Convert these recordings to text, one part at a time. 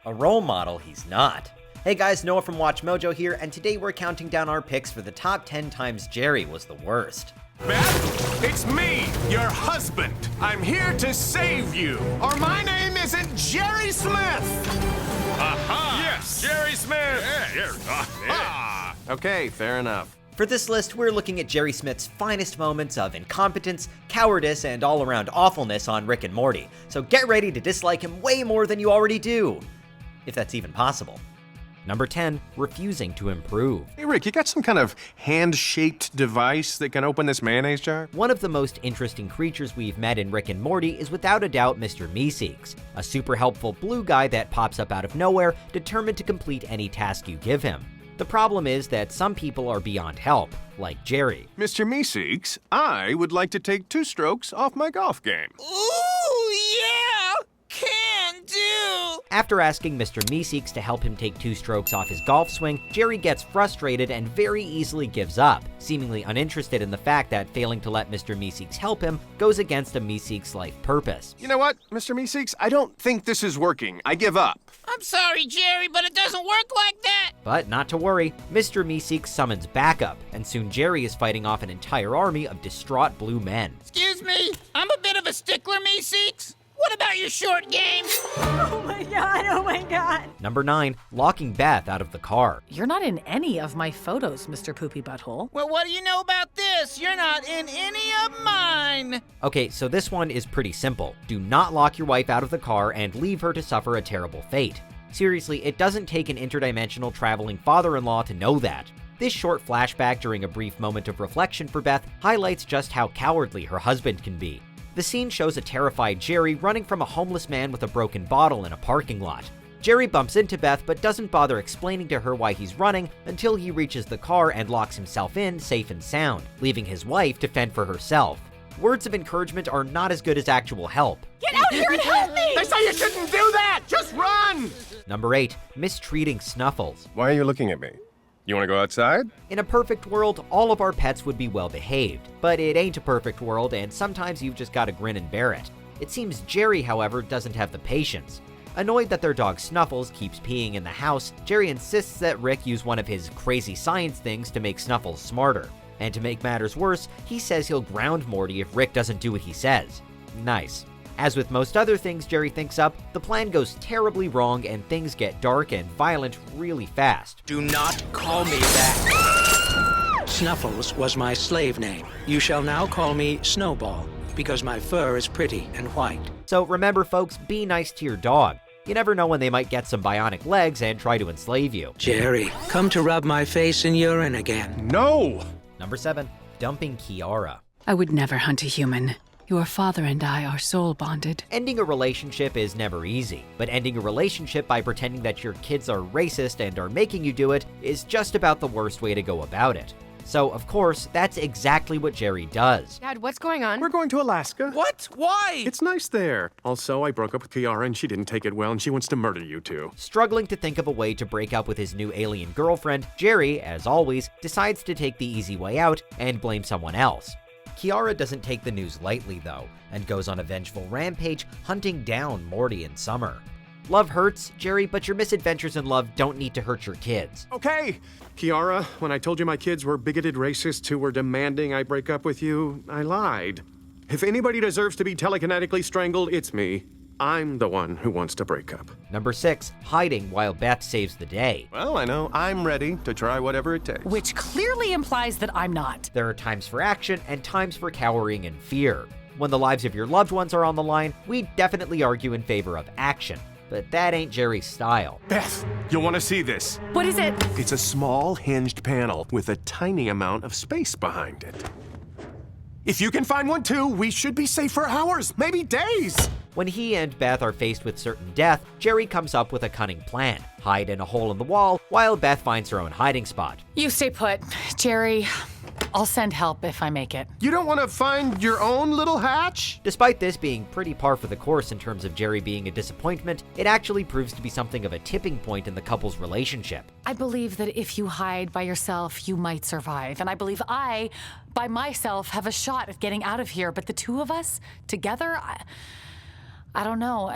A role model he's not. Hey guys, Noah from WatchMojo here, and today we're counting down our picks for the top 10 times Jerry was the worst. Beth, it's me, your husband. I'm here to save you. Or my name isn't Jerry Smith. Aha! Yes, Jerry Smith. Aha! Okay, fair enough. For this list, we're looking at Jerry Smith's finest moments of incompetence, cowardice, and all-around awfulness on Rick and Morty. So get ready to dislike him way more than you already do. If that's even possible. Number 10, refusing to improve. Hey Rick, you got some kind of hand-shaped device that can open this mayonnaise jar? One of the most interesting creatures we've met in Rick and Morty is without a doubt Mr. Meeseeks, a super helpful blue guy that pops up out of nowhere, determined to complete any task you give him. The problem is that some people are beyond help, like Jerry. Mr. Meeseeks, I would like to take 2 strokes off my golf game. Ooh, yeah! Can do! After asking Mr. Meeseeks to help him take 2 strokes off his golf swing, Jerry gets frustrated and very easily gives up, seemingly uninterested in the fact that failing to let Mr. Meeseeks help him goes against a Meeseeks life purpose. You know what, Mr. Meeseeks? I don't think this is working. I give up. I'm sorry, Jerry, but it doesn't work like that! But not to worry, Mr. Meeseeks summons backup, and soon Jerry is fighting off an entire army of distraught blue men. Excuse me, I'm a bit of a stickler, Meeseeks. What about your short game? Oh my god. Number 9, locking Beth out of the car. You're not in any of my photos, Mr. Poopy Butthole. Well, what do you know about this? You're not in any of mine. Okay, so this one is pretty simple. Do not lock your wife out of the car and leave her to suffer a terrible fate. Seriously, it doesn't take an interdimensional traveling father-in-law to know that. This short flashback during a brief moment of reflection for Beth highlights just how cowardly her husband can be. The scene shows a terrified Jerry running from a homeless man with a broken bottle in a parking lot. Jerry bumps into Beth but doesn't bother explaining to her why he's running until he reaches the car and locks himself in safe and sound, leaving his wife to fend for herself. Words of encouragement are not as good as actual help. Get out here and help me! They say you shouldn't do that! Just run! Number 8, mistreating Snuffles. Why are you looking at me? You want to go outside? In a perfect world, all of our pets would be well behaved, but it ain't a perfect world, and sometimes you've just gotta grin and bear it. It seems Jerry, however, doesn't have the patience. Annoyed that their dog Snuffles keeps peeing in the house, Jerry insists that Rick use one of his crazy science things to make Snuffles smarter. And to make matters worse, he says he'll ground Morty if Rick doesn't do what he says. Nice. As with most other things Jerry thinks up, the plan goes terribly wrong and things get dark and violent really fast. Do not call me that. Snuffles was my slave name. You shall now call me Snowball, because my fur is pretty and white. So remember folks, be nice to your dog. You never know when they might get some bionic legs and try to enslave you. Jerry, come to rub my face in urine again. No! Number 7, dumping Kiara. I would never hunt a human. Your father and I are soul bonded. Ending a relationship is never easy, but ending a relationship by pretending that your kids are racist and are making you do it is just about the worst way to go about it. So, of course, that's exactly what Jerry does. Dad, what's going on? We're going to Alaska. What? Why? It's nice there. Also, I broke up with Kiara and she didn't take it well and she wants to murder you two. Struggling to think of a way to break up with his new alien girlfriend, Jerry, as always, decides to take the easy way out and blame someone else. Kiara doesn't take the news lightly, though, and goes on a vengeful rampage, hunting down Morty and Summer. Love hurts, Jerry, but your misadventures in love don't need to hurt your kids. Okay, Kiara, when I told you my kids were bigoted racists who were demanding I break up with you, I lied. If anybody deserves to be telekinetically strangled, it's me. I'm the one who wants to break up. Number 6, hiding while Beth saves the day. Well, I know. I'm ready to try whatever it takes. Which clearly implies that I'm not. There are times for action and times for cowering and fear. When the lives of your loved ones are on the line, we definitely argue in favor of action. But that ain't Jerry's style. Beth, you'll want to see this. What is it? It's a small hinged panel with a tiny amount of space behind it. If you can find one too, we should be safe for hours, maybe days. When he and Beth are faced with certain death, Jerry comes up with a cunning plan. Hide in a hole in the wall while Beth finds her own hiding spot. You stay put, Jerry. I'll send help if I make it. You don't want to find your own little hatch? Despite this being pretty par for the course in terms of Jerry being a disappointment, it actually proves to be something of a tipping point in the couple's relationship. I believe that if you hide by yourself, you might survive. And I believe I, by myself, have a shot at getting out of here. But the two of us, together, I don't know.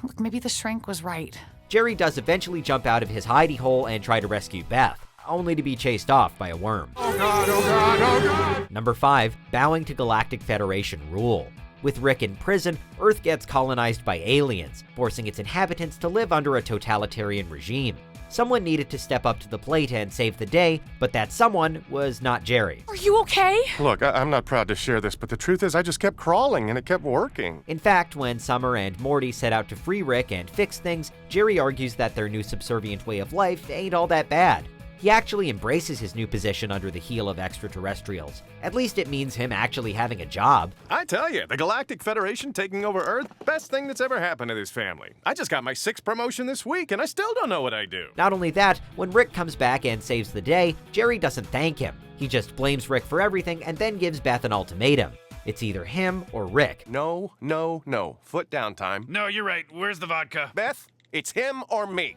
Look, maybe the shrink was right. Jerry does eventually jump out of his hidey hole and try to rescue Beth, only to be chased off by a worm. Oh God, oh God, oh God! Number 5, bowing to Galactic Federation Rule. With Rick in prison, Earth gets colonized by aliens, forcing its inhabitants to live under a totalitarian regime. Someone needed to step up to the plate and save the day, but that someone was not Jerry. Are you okay? Look, I'm not proud to share this, but the truth is I just kept crawling and it kept working. In fact, when Summer and Morty set out to free Rick and fix things, Jerry argues that their new subservient way of life ain't all that bad. He actually embraces his new position under the heel of extraterrestrials. At least it means him actually having a job. I tell you, the Galactic Federation taking over Earth, best thing that's ever happened to this family. I just got my 6th promotion this week and I still don't know what I do. Not only that, when Rick comes back and saves the day, Jerry doesn't thank him. He just blames Rick for everything and then gives Beth an ultimatum. It's either him or Rick. No, no, no. Foot down time. No, you're right. Where's the vodka? Beth, it's him or me.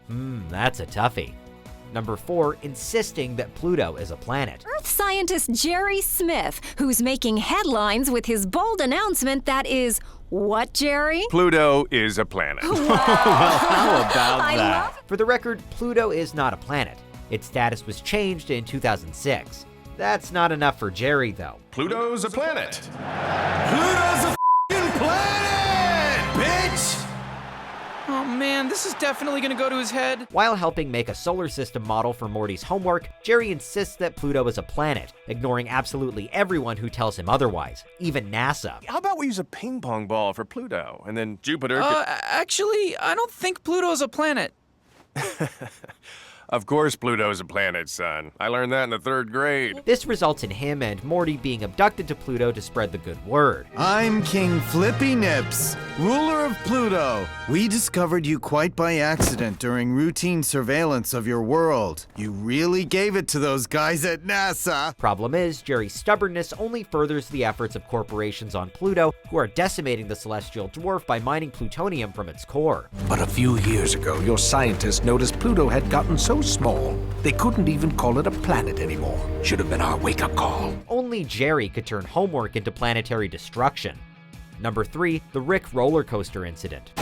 That's a toughie. Number 4, insisting that Pluto is a planet. Earth scientist Jerry Smith, who's making headlines with his bold announcement that is, what, Jerry? Pluto is a planet. How about I that? love it. For the record, Pluto is not a planet. Its status was changed in 2006. That's not enough for Jerry, though. Pluto's a planet. Pluto's a f***ing planet, bitch! Oh man, this is definitely gonna go to his head. While helping make a solar system model for Morty's homework, Jerry insists that Pluto is a planet, ignoring absolutely everyone who tells him otherwise, even NASA. How about we use a ping pong ball for Pluto, and then Jupiter Actually, I don't think Pluto's a planet. Of course Pluto's a planet, son. I learned that in the 3rd grade. This results in him and Morty being abducted to Pluto to spread the good word. I'm King Flippy Nips, ruler of Pluto. We discovered you quite by accident during routine surveillance of your world. You really gave it to those guys at NASA. Problem is, Jerry's stubbornness only furthers the efforts of corporations on Pluto who are decimating the celestial dwarf by mining plutonium from its core. But a few years ago, your scientists noticed Pluto had gotten so small, they couldn't even call it a planet anymore. Should have been our wake-up call. Only Jerry could turn homework into planetary destruction. Number 3, the Rick rollercoaster incident.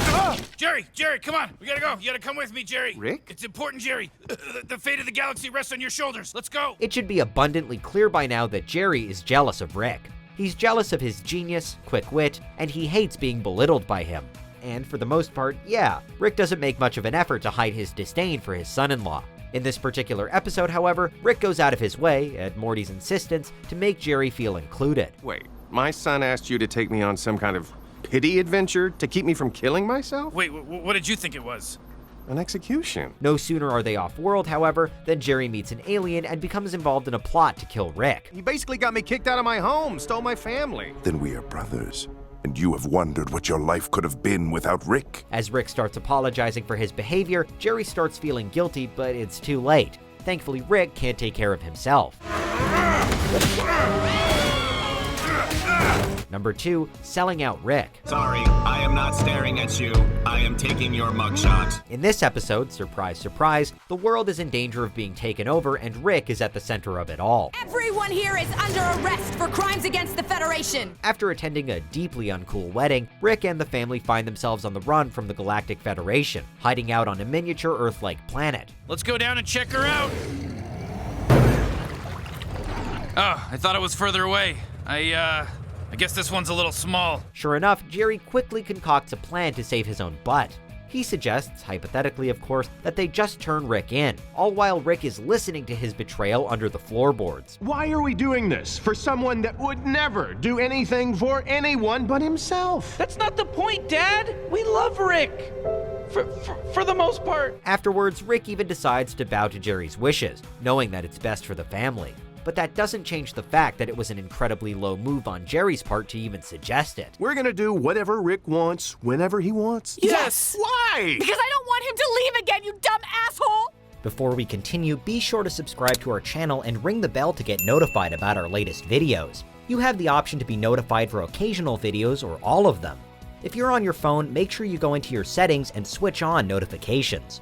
Jerry, come on. We gotta go. You gotta come with me, Jerry. Rick? It's important, Jerry. The fate of the galaxy rests on your shoulders. Let's go. It should be abundantly clear by now that Jerry is jealous of Rick. He's jealous of his genius, quick wit, and he hates being belittled by him. And for the most part, yeah, Rick doesn't make much of an effort to hide his disdain for his son-in-law. In this particular episode, however, Rick goes out of his way, at Morty's insistence, to make Jerry feel included. Wait, my son asked you to take me on some kind of pity adventure to keep me from killing myself? Wait, what did you think it was? An execution. No sooner are they off-world, however, than Jerry meets an alien and becomes involved in a plot to kill Rick. He basically got me kicked out of my home, stole my family. Then we are brothers. And you have wondered what your life could have been without Rick. As Rick starts apologizing for his behavior, Jerry starts feeling guilty, but it's too late. Thankfully, Rick can't take care of himself. Number 2, selling out Rick. Sorry, I am not staring at you. I am taking your mugshot. In this episode, surprise, surprise, the world is in danger of being taken over and Rick is at the center of it all. Everyone here is under arrest for crimes against the Federation. After attending a deeply uncool wedding, Rick and the family find themselves on the run from the Galactic Federation, hiding out on a miniature Earth-like planet. Let's go down and check her out. Oh, I thought it was further away. I guess this one's a little small. Sure enough, Jerry quickly concocts a plan to save his own butt. He suggests, hypothetically of course, that they just turn Rick in, all while Rick is listening to his betrayal under the floorboards. Why are we doing this? For someone that would never do anything for anyone but himself. That's not the point, Dad. We love Rick. For the most part. Afterwards, Rick even decides to bow to Jerry's wishes, knowing that it's best for the family. But that doesn't change the fact that it was an incredibly low move on Jerry's part to even suggest it. We're gonna do whatever Rick wants, whenever he wants. Yes! Why? Because I don't want him to leave again, you dumb asshole! Before we continue, be sure to subscribe to our channel and ring the bell to get notified about our latest videos. You have the option to be notified for occasional videos or all of them. If you're on your phone, make sure you go into your settings and switch on notifications.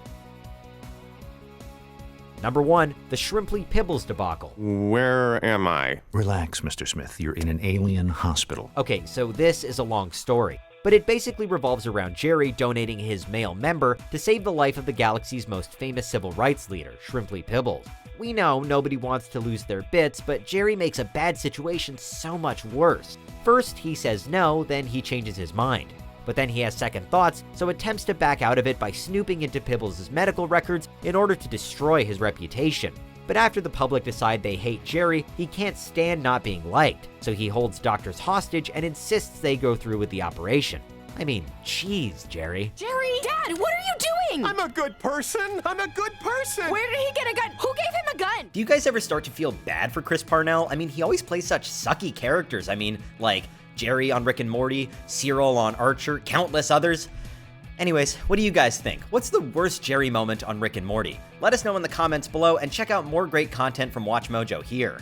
Number 1, the Shrimply Pebbles debacle. Where am I? Relax, Mr. Smith. You're in an alien hospital. Okay, so this is a long story. but it basically revolves around Jerry donating his male member to save the life of the galaxy's most famous civil rights leader, Shrimply Pebbles. We know nobody wants to lose their bits, but Jerry makes a bad situation so much worse. First, he says no, then he changes his mind. But then he has second thoughts, so attempts to back out of it by snooping into Pebbles' medical records in order to destroy his reputation. But after the public decide they hate Jerry, he can't stand not being liked, so he holds doctors hostage and insists they go through with the operation. I mean, jeez, Jerry. Jerry! Dad, what are you doing? I'm a good person. I'm a good person. Where did he get a gun? Who gave him a gun? Do you guys ever start to feel bad for Chris Parnell? I mean, he always plays such sucky characters. I mean, like Jerry on Rick and Morty, Cyril on Archer, countless others. Anyways, what do you guys think? What's the worst Jerry moment on Rick and Morty? Let us know in the comments below and check out more great content from WatchMojo here.